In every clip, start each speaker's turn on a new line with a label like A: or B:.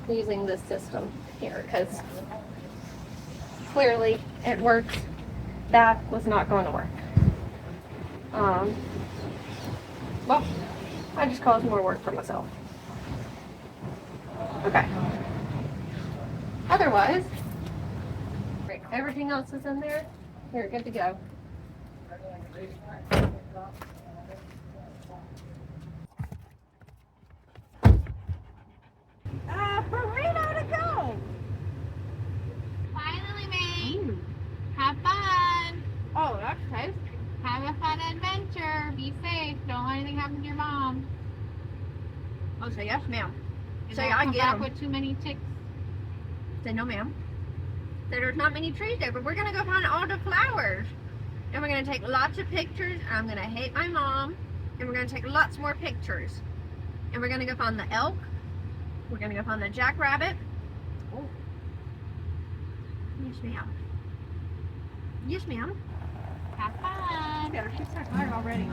A: using this system here because clearly it works. That was not going to work. Well, I just caused more work for myself. Okay. Otherwise, everything else is in there. You're good to go. Burrito to go!
B: Finally, Mae. Have fun.
A: Oh, that's nice.
B: Have a fun adventure. Be safe. Don't let anything happen to your mom.
A: Oh, say yes, ma'am.
B: And
A: Say
B: don't
A: I
B: come
A: get
B: back
A: 'em.
B: with too many ticks.
A: Say no, ma'am. Say there's not many trees there, but we're gonna go find all the flowers. And we're gonna take lots of pictures. And I'm gonna hate my mom. And we're gonna take lots more pictures. And we're gonna go find the elk. We're gonna go find the jackrabbit. Oh. Yes, ma'am. Yes, ma'am.
B: Have fun.
A: Yeah, she's so tired already.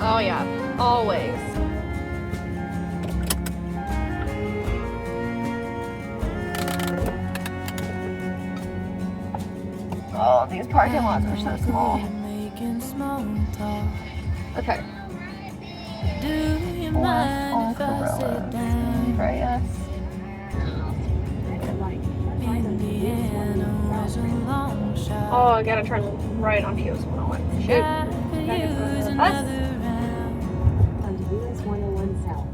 A: Oh yeah, always. Oh, these parking lots are so small. Okay. On Carrizo. Right, yes. Oh, I gotta turn right on US 101. Shoot.
C: Onto US 101 South.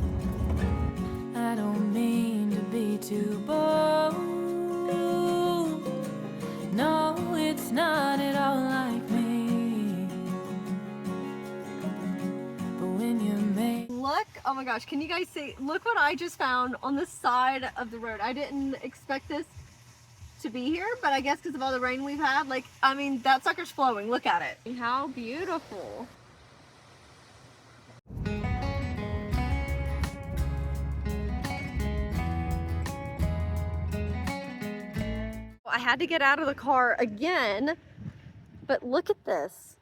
D: I don't mean to be too bold. No, it's not at all like me. But when you make
A: Look, oh my gosh, can you guys see? Look what I just found on the side of the road. I didn't expect this to be here, but I guess because of all the rain we've had, like, I mean, that sucker's flowing. Look at it. How beautiful. I had to get out of the car again, but look at this.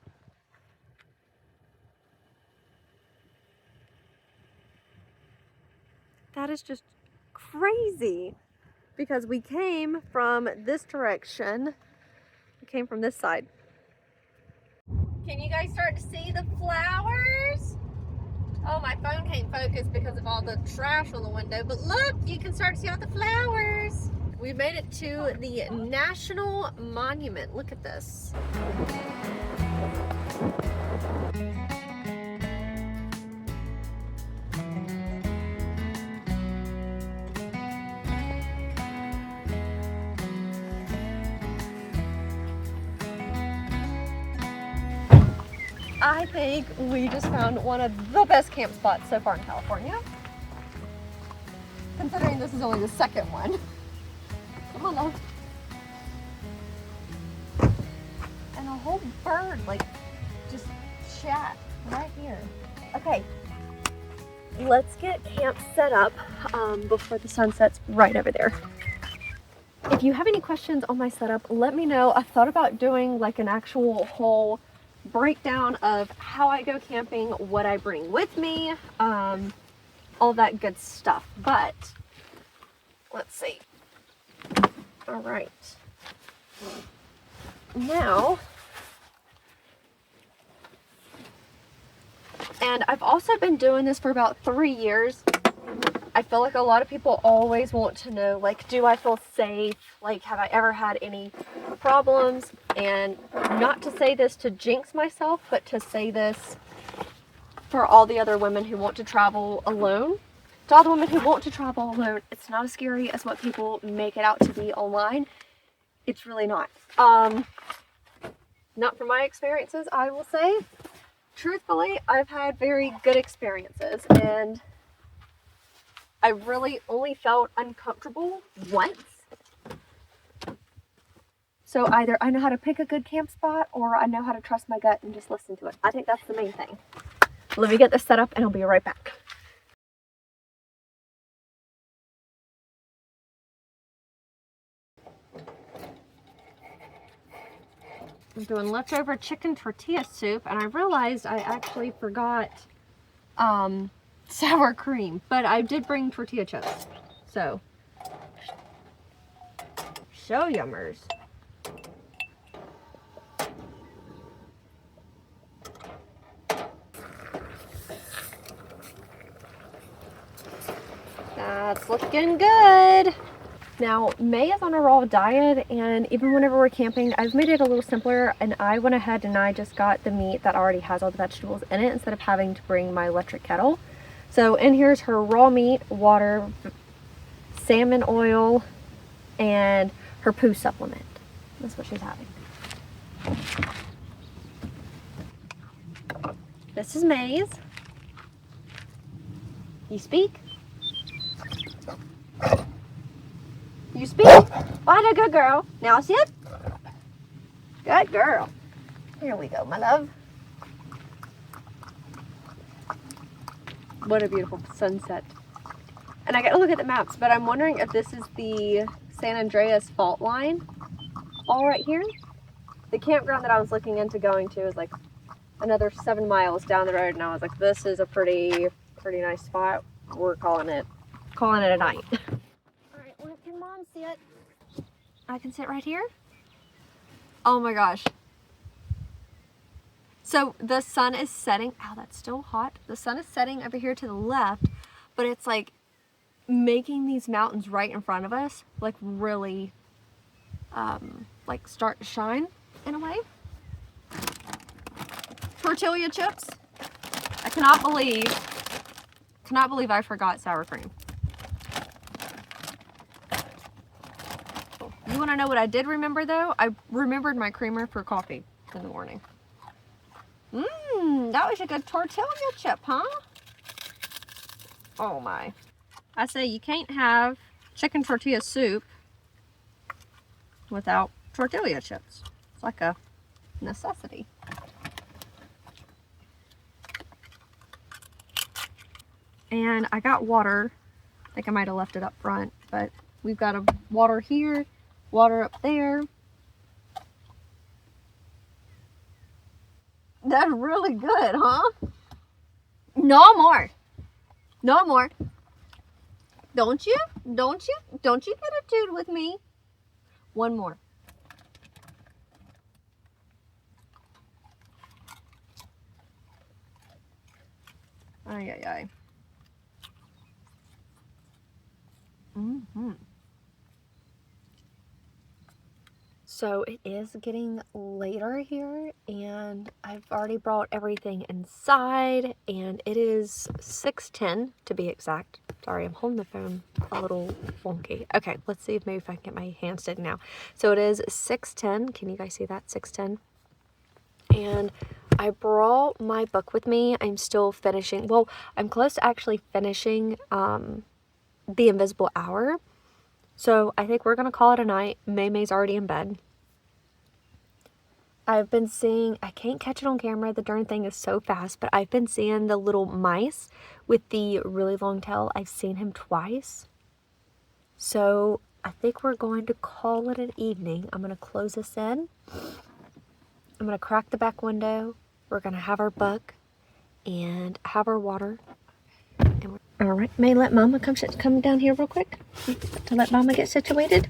A: That is just crazy because we came from this direction. We came from this side. Can you guys start to see the flowers? Oh, my phone can't focus because of all the trash on the window, but look, you can start to see all the flowers. We made it to the National Monument. Look at this. I think we just found one of the best camp spots so far in California. Considering this is only the second one. Come on, love. And a whole bird, like, just chat right here. Okay, let's get camp set up before the sun sets right over there. If you have any questions on my setup, let me know. I thought about doing like an actual whole breakdown of how I go camping, what I bring with me, all that good stuff. But let's see. All right. Now, and I've also been doing this for about 3 years. I feel like a lot of people always want to know, like, do I feel safe? Like, have I ever had any problems? And not to say this to jinx myself, but to say this for all the other women who want to travel alone. To all the women who want to travel alone, it's not as scary as what people make it out to be online. It's really not. Not from my experiences, I will say. Truthfully, I've had very good experiences, and I really only felt uncomfortable once. So either I know how to pick a good camp spot, or I know how to trust my gut and just listen to it. I think that's the main thing. Let me get this set up and I'll be right back. I'm doing leftover chicken tortilla soup, and I realized I actually forgot sour cream, but I did bring tortilla chips. So, yummers. That's looking good. Now, May is on a raw diet, and even whenever we're camping, I've made it a little simpler, and I went ahead and I just got the meat that already has all the vegetables in it instead of having to bring my electric kettle. So in here's her raw meat, water, salmon oil, and her poo supplement. That's what she's having. This is May's. You speak? You speak? Oh, good girl. Now sit. Good girl. Here we go, my love. What a beautiful sunset. And I got to look at the maps, but I'm wondering if this is the San Andreas fault line. All right here. The campground that I was looking into going to is like another 7 miles down the road, and I was like, this is a pretty nice spot. We're calling it a night. Where can Mom sit? I can sit right here? Oh my gosh. So the sun is setting. Ow, that's still hot. The sun is setting over here to the left, but it's like making these mountains right in front of us, like really, like start to shine in a way. Tortilla chips. I cannot believe I forgot sour cream. You want to know what I did remember though? I remembered my creamer for coffee in the morning. That was a good tortilla chip, huh? Oh my. I say you can't have chicken tortilla soup without tortilla chips. It's like a necessity. And I got water. I think I might have left it up front, but we've got a water here, water up there. That's really good, huh? No more. No more. Don't you get attitude with me. One more. Ay, ay, ay. So it is getting later here, and I've already brought everything inside, and it is 6:10 to be exact. Sorry, I'm holding the phone a little wonky. Okay, let's see if maybe if I can get my hand steady now. So it is 6:10. Can you guys see that? 6:10. And I brought my book with me. I'm still finishing. Well, I'm close to actually finishing The Invisible Hour. So I think we're going to call it a night. May's already in bed. I've been seeing, I can't catch it on camera, the darn thing is so fast, but I've been seeing the little mice with the really long tail. I've seen him twice. So I think we're going to call it an evening. I'm going to close this in. I'm going to crack the back window. We're going to have our book and have our water. And all right, May, let Mama come down here real quick to let Mama get situated.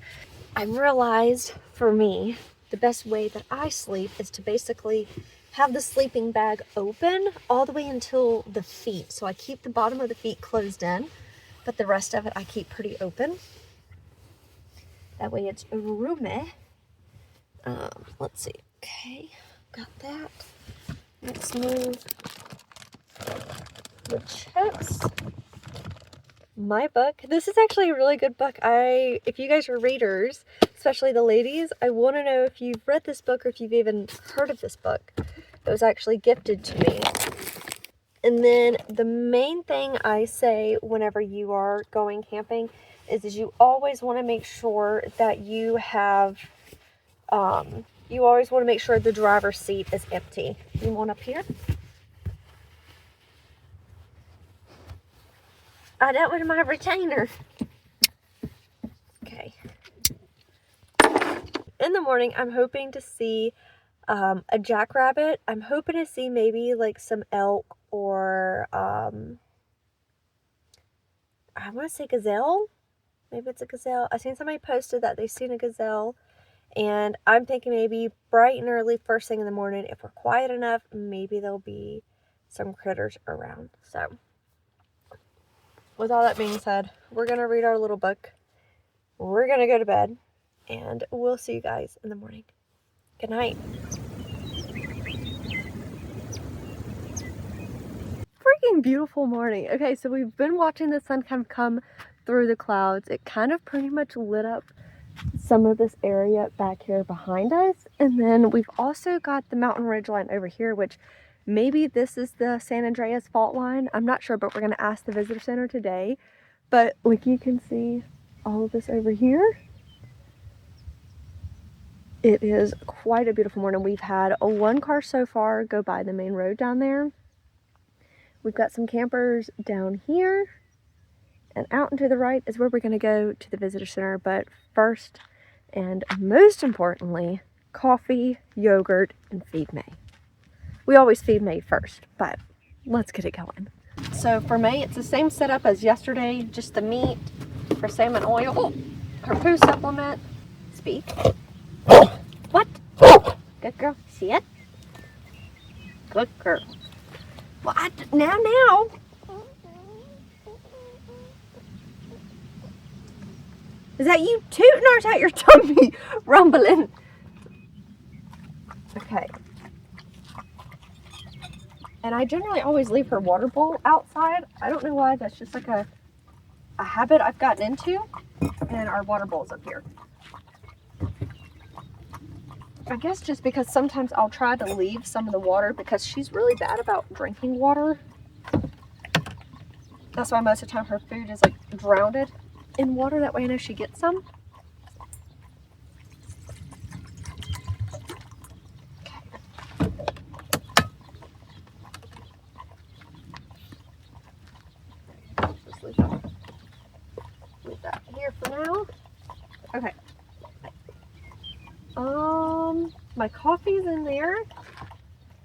A: I realized for me, the best way that I sleep is to basically have the sleeping bag open all the way until the feet. So I keep the bottom of the feet closed in, but the rest of it I keep pretty open. That way it's roomy. Let's see. Okay, got that. Let's move the chips. My book. This is actually a really good book. If you guys are readers, especially the ladies, I want to know if you've read this book or if you've even heard of this book. It was actually gifted to me. And then the main thing I say whenever you are going camping is you always want to make sure that you have, you always want to make sure the driver's seat is empty. You want up here? I dealt with my retainer. Okay. In the morning, I'm hoping to see a jackrabbit. I'm hoping to see maybe like some elk or I want to say gazelle. Maybe it's a gazelle. I seen somebody posted that they've seen a gazelle, and I'm thinking maybe bright and early first thing in the morning, if we're quiet enough, maybe there'll be some critters around. So with all that being said, we're gonna read our little book, we're gonna go to bed, and we'll see you guys in the morning. Good night. Freaking beautiful morning. Okay, so we've been watching the sun kind of come through the clouds. It kind of pretty much lit up some of this area back here behind us, and then we've also got the mountain ridge line over here, which maybe this is the San Andreas fault line. I'm not sure, but we're going to ask the visitor center today. But like you can see all of this over here. It is quite a beautiful morning. We've had one car so far go by the main road down there. We've got some campers down here, and out and to the right is where we're going to go to the visitor center. But first and most importantly, coffee, yogurt, and feed Mae. We always feed Mae first, but let's get it going. So for Mae, it's the same setup as yesterday, just the meat, her salmon oil, her poo supplement. Speak. What? Good girl. See it? Good girl. What? Now. Is that you tooting, or is that your tummy rumbling? Okay. And I generally always leave her water bowl outside. I don't know why. That's just like a habit I've gotten into. And our water bowl's up here. I guess just because sometimes I'll try to leave some of the water, because she's really bad about drinking water. That's why most of the time her food is like drowned in water. That way I know she gets some. Just leave that here for now. Okay. My coffee's in there.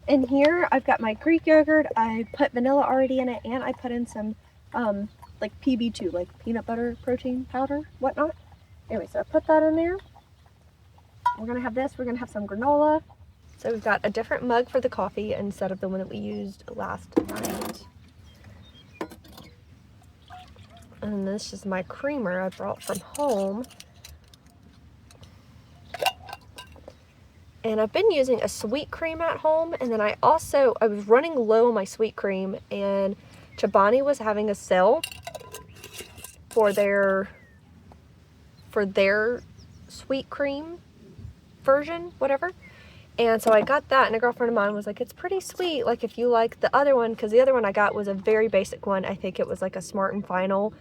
A: In here, I've got my Greek yogurt. I put vanilla already in it, and I put in some, like PB2, like peanut butter protein powder, whatnot. Anyway, so I put that in there. We're gonna have this. We're gonna have some granola. So we've got a different mug for the coffee instead of the one that we used last night. And this is my creamer I brought from home. And I've been using a sweet cream at home, and then I was running low on my sweet cream, and Chobani was having a sale for their sweet cream version, whatever. And so I got that, and a girlfriend of mine was like, it's pretty sweet, like if you like the other one, because the other one I got was a very basic one. I think it was like a Smart and Final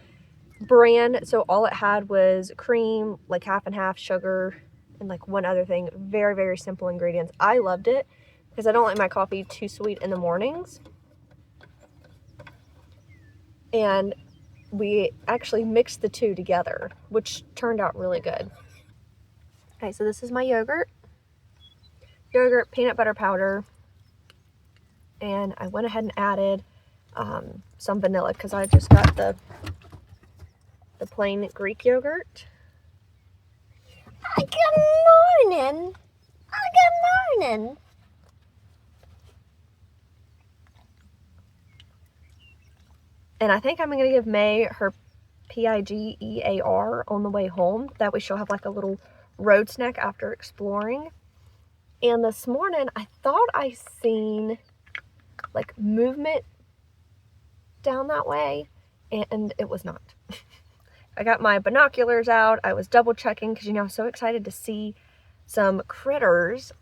A: brand, so all it had was cream, like half and half, sugar, and like one other thing. Very, very simple ingredients. I loved it because I don't like my coffee too sweet in the mornings. And we actually mixed the two together, which turned out really good. Okay, so this is my yogurt, peanut butter powder, and I went ahead and added some vanilla because I just got the plain Greek yogurt. Good morning. Good morning. And I think I'm going to give Mae her PIGEAR on the way home. That way she'll have like a little road snack after exploring. And this morning I thought I seen like movement down that way, and it was not. I got my binoculars out. I was double checking because, you know, I'm so excited to see some critters.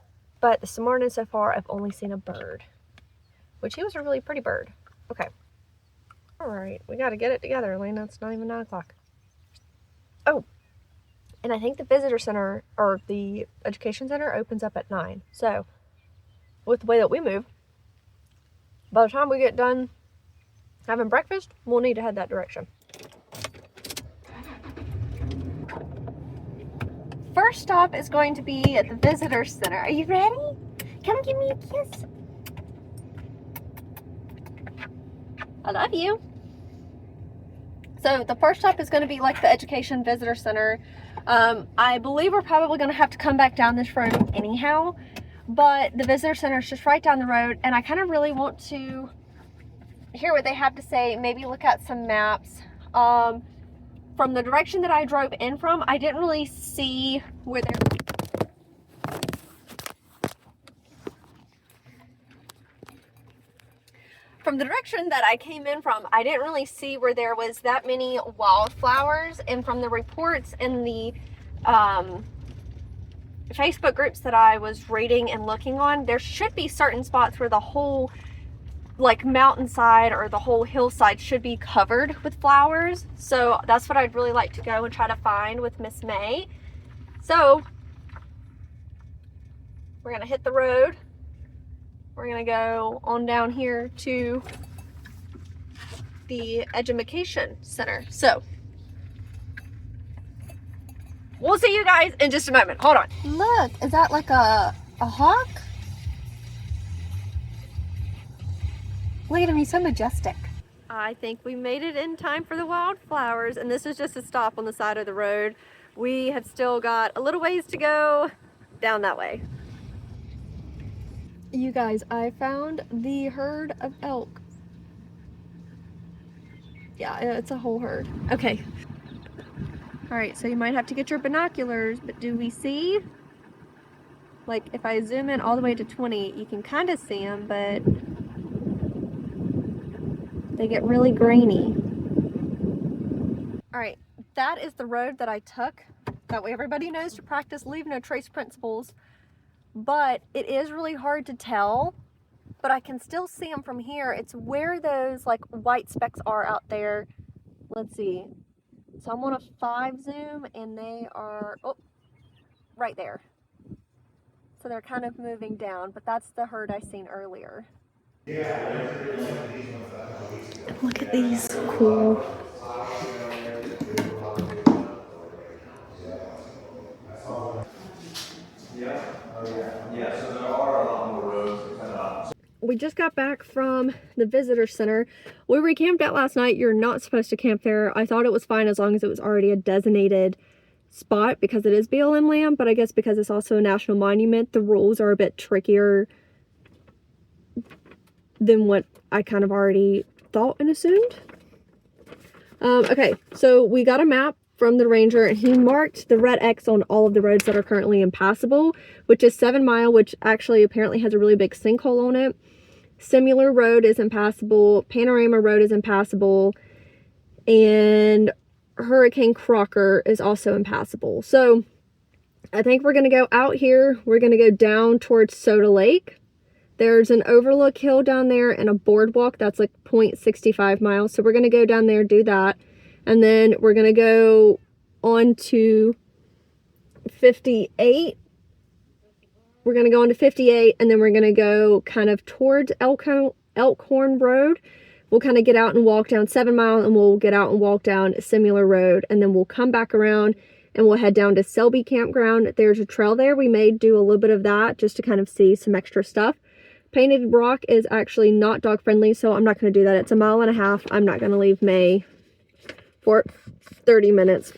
A: But this morning so far, I've only seen a bird, which he was a really pretty bird. Okay. All right. We got to get it together, Elena. It's not even 9 o'clock. Oh, and I think the visitor center or the education center opens up at 9. So with the way that we move, by the time we get done having breakfast, we'll need to head that direction. First stop is going to be at the visitor center. Are you ready? Come give me a kiss. I love you. So the first stop is going to be like the Education Visitor Center. I believe we're probably going to have to come back down this road anyhow, but the Visitor Center is just right down the road, and I kind of really want to hear what they have to say, maybe look at some maps. From the direction that I drove in from, I didn't really see where there... From the direction that I came in from, I didn't really see where there was that many wildflowers, and from the reports in the Facebook groups that I was reading and looking on, there should be certain spots where the whole like mountainside or the whole hillside should be covered with flowers. So that's what I'd really like to go and try to find with Miss May. So we're gonna hit the road. We're gonna go on down here to the Education Center. So we'll see you guys in just a moment. Hold on. Look, is that like a hawk? Look at him, he's so majestic. I think we made it in time for the Wildflowers, and this is just a stop on the side of the road. We have still got a little ways to go down that way. You guys, I found the herd of elk. Yeah, it's a whole herd. Okay. All right, so you might have to get your binoculars, but do we see? Like, if I zoom in all the way to 20, you can kind of see them, but they get really grainy. All right, that is the road that I took. That way everybody knows to practice leave no trace principles. But it is really hard to tell, but I can still see them from here. It's where those like white specks are out there. Let's see. So I'm on a 5 zoom, and they are, oh, right there. So they're kind of moving down, but that's the herd I seen earlier. Look at these, cool. Yeah, so there are a lot more roads to cut off. We just got back from the visitor center. Where we camped at last night, you're not supposed to camp there. I thought it was fine as long as it was already a designated spot because it is BLM land, but I guess because it's also a national monument, the rules are a bit trickier than what I kind of already thought and assumed. Okay, so we got a map from the ranger, and he marked the red X on all of the roads that are currently impassable, which is 7 Mile, which actually apparently has a really big sinkhole on it. Similar Road is impassable, Panorama Road is impassable, and Hurricane Crocker is also impassable. So I think we're going to go out here. We're going to go down towards Soda Lake. There's an overlook hill down there and a boardwalk that's like 0.65 miles. So we're going to go down there, do that. And then we're going to go on to 58. We're going to go on to 58, and then we're going to go kind of towards Elkhorn Road. We'll kind of get out and walk down 7 Mile, and we'll get out and walk down a similar road. And then we'll come back around and we'll head down to Selby Campground. There's a trail there. We may do a little bit of that just to kind of see some extra stuff. Painted Rock is actually not dog friendly, so I'm not going to do that. It's 1.5 miles. I'm not going to leave May for 30 minutes.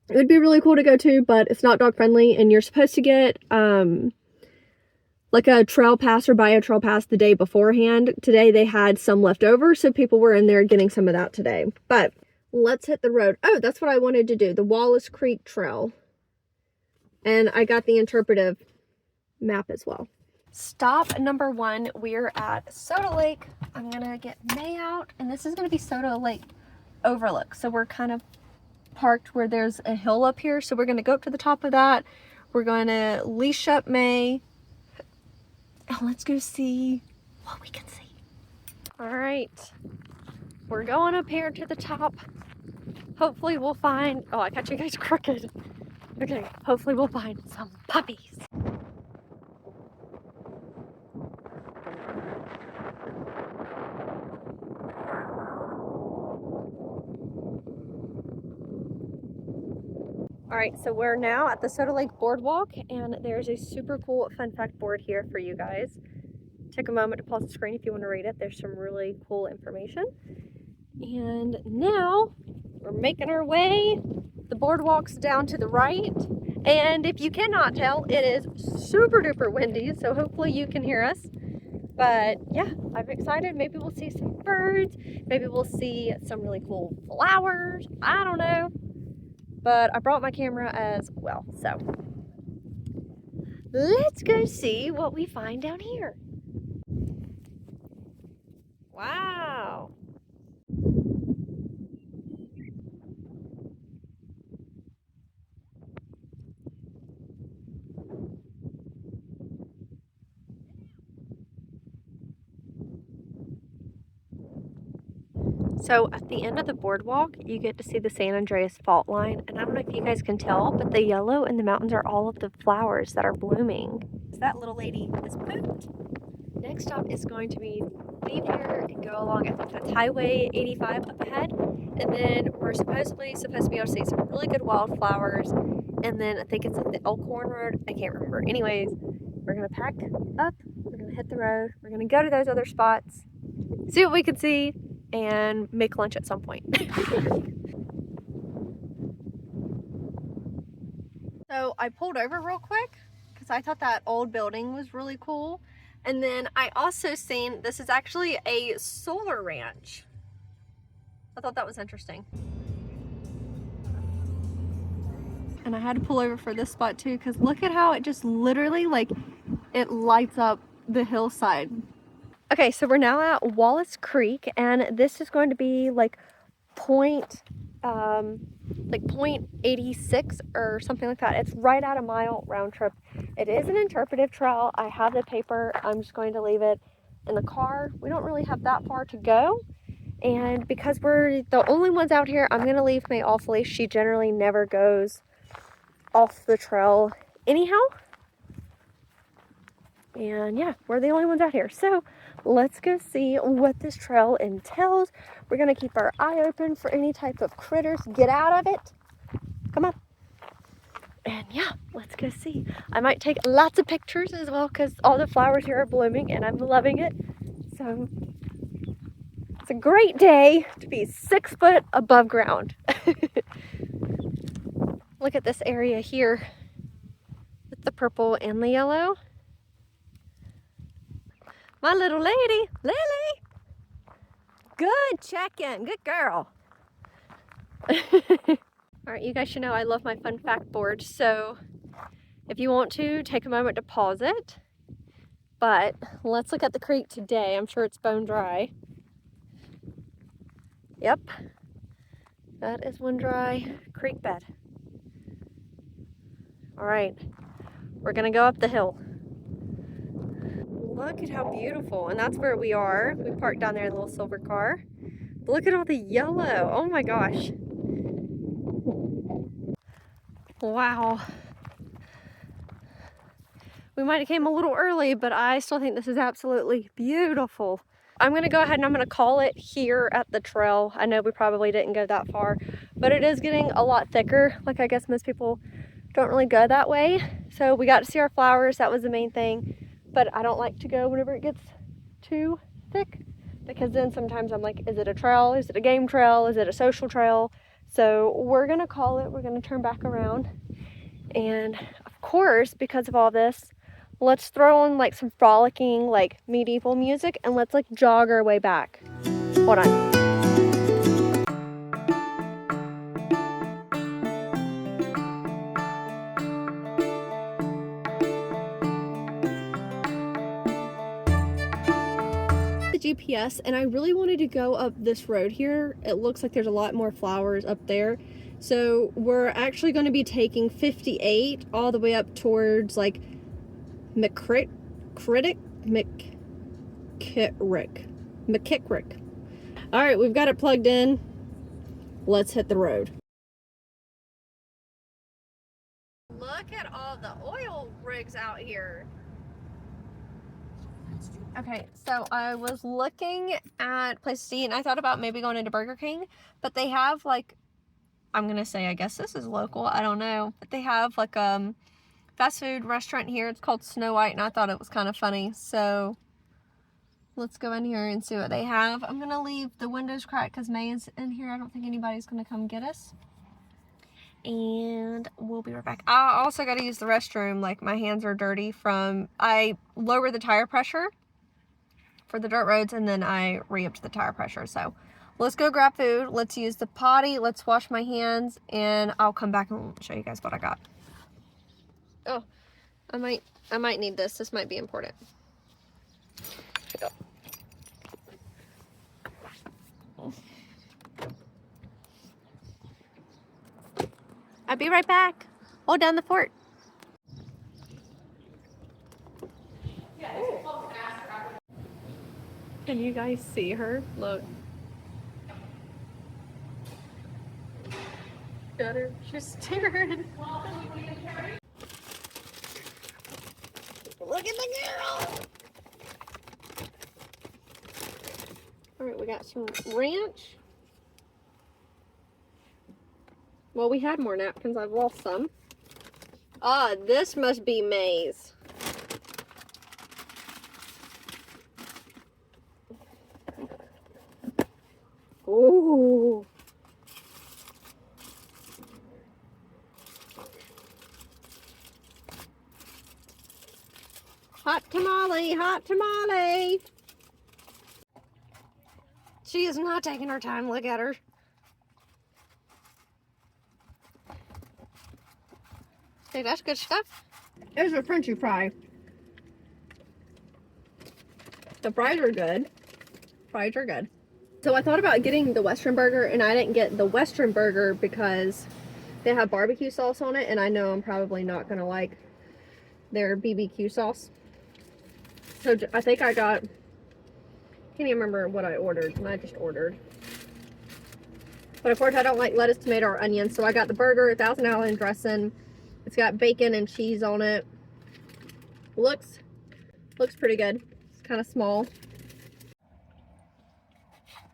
A: It would be really cool to go to, but it's not dog friendly, and you're supposed to get like a trail pass or buy a trail pass the day beforehand. Today they had some left over, so people were in there getting some of that today. But let's hit the road. Oh, that's what I wanted to do, the Wallace Creek Trail. And I got the interpretive map as well. Stop number 1, we're at Soda Lake. I'm gonna get May out, and this is gonna be Soda Lake Overlook. So we're kind of parked where there's a hill up here, so we're going to go up to the top of that. We're going to leash up May, and let's go see what we can see. All right, we're going up here to the top. Hopefully we'll find, oh, I got you guys crooked. Okay, hopefully we'll find some puppies. All right, so we're now at the Soda Lake Boardwalk, and there's a super cool fun fact board here for you guys. Take a moment to pause the screen if you want to read it. There's some really cool information. And now we're making our way. The boardwalk's down to the right. And if you cannot tell, it is super duper windy, so hopefully you can hear us. But yeah, I'm excited. Maybe we'll see some birds. Maybe we'll see some really cool flowers. I don't know. But I brought my camera as well. So let's go see what we find down here. Wow. So at the end of the boardwalk, you get to see the San Andreas fault line. And I don't know if you guys can tell, but the yellow in the mountains are all of the flowers that are blooming. So that little lady is pooped. Next stop is going to be leave here and go along, I think that's Highway 85 up ahead. And then we're supposed to be able to see some really good wildflowers. And then I think it's like the Elkhorn Road. I can't remember. Anyways, we're going to pack up. We're going to hit the road. We're going to go to those other spots, see what we can see, and make lunch at some point. So I pulled over real quick because I thought that old building was really cool. And then I also seen this is actually a solar ranch. I thought that was interesting. And I had to pull over for this spot too, because look at how it just literally like it lights up the hillside. Okay, so we're now at Wallace Creek, and this is going to be like point 0.86 or something like that. It's right at a mile round trip. It is an interpretive trail. I have the paper. I'm just going to leave it in the car. We don't really have that far to go, and because we're the only ones out here, I'm gonna leave Mae off leash. She generally never goes off the trail anyhow. And yeah, we're the only ones out here. So let's go see what this trail entails. We're gonna keep our eye open for any type of critters. Get out of it. Come on. And yeah, let's go see. I might take lots of pictures as well because all the flowers here are blooming and I'm loving it. So it's a great day to be 6 foot above ground. Look at this area here with the purple and the yellow. My little lady, Lily. Good check-in, good girl. All right, you guys should know I love my fun fact board. So if you want to, take a moment to pause it. But let's look at the creek today. I'm sure it's bone dry. Yep, that is one dry creek bed. All right, we're gonna go up the hill. Look at how beautiful, and that's where we are. We parked down there in a little silver car. But look at all the yellow. Oh my gosh. Wow. We might have came a little early, but I still think this is absolutely beautiful. I'm gonna go ahead and I'm gonna call it here at the trail. I know we probably didn't go that far, but it is getting a lot thicker. Like I guess most people don't really go that way. So we got to see our flowers. That was the main thing. But I don't like to go whenever it gets too thick, because then sometimes I'm like, is it a trail? Is it a game trail? Is it a social trail? So we're gonna call it. We're gonna turn back around. And of course, because of all this, let's throw on like some frolicking like medieval music and let's like jog our way back. Hold on. GPS, and I really wanted to go up this road here. It looks like there's a lot more flowers up there, so we're actually going to be taking 58 all the way up towards like McKickrick. All right, we've got it plugged in. Let's hit the road. Look at all the oil rigs out here. Okay, so I was looking at places to eat, and I thought about maybe going into Burger King, but they have like I'm gonna say, I guess this is local, I don't know. But they have like fast food restaurant here. It's called Snow White, and I thought it was kind of funny. So let's go in here and see what they have. I'm gonna leave the windows cracked because Mae is in here. I don't think anybody's gonna come get us. And we'll be right back. I also gotta use the restroom. Like, my hands are dirty from, I lower the tire pressure for the dirt roads, and then I re-upped the tire pressure. So let's go grab food. Let's use the potty. Let's wash my hands, and I'll come back and show you guys what I got. Oh, I might need this. This might be important. I'll be right back. Hold down the fort. Can you guys see her? Look. Got her. She's staring. Look at the girl. All right, we got some ranch. Well, we had more napkins. I've lost some. Ah, this must be Mae's. Ooh. Hot tamale, hot tamale. She is not taking her time. Look at her. Hey, that's good stuff. There's a Frenchy fry. The fries are good. Fries are good. So I thought about getting the Western burger, and I didn't get the Western burger because they have barbecue sauce on it, and I know I'm probably not gonna like their BBQ sauce. So I think I got, can't even remember what I ordered, and I just ordered. But of course I don't like lettuce, tomato, or onions, so I got the burger, 1,000 Allen dressing. It's got bacon and cheese on it. Looks pretty good. It's kind of small.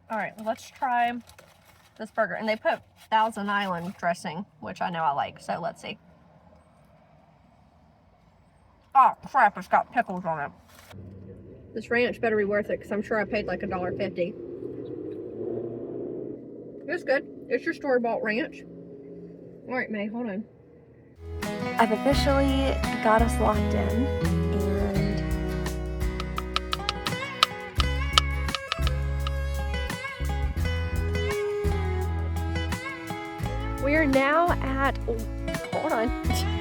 A: All right, let's try this burger. And they put Thousand Island dressing, which I know I like. So let's see. Oh crap! It's got pickles on it. This ranch better be worth it because I'm sure I paid like $1.50. It's good. It's your store-bought ranch. All right, Mae, hold on. I've officially got us locked in, and we are now at, hold on.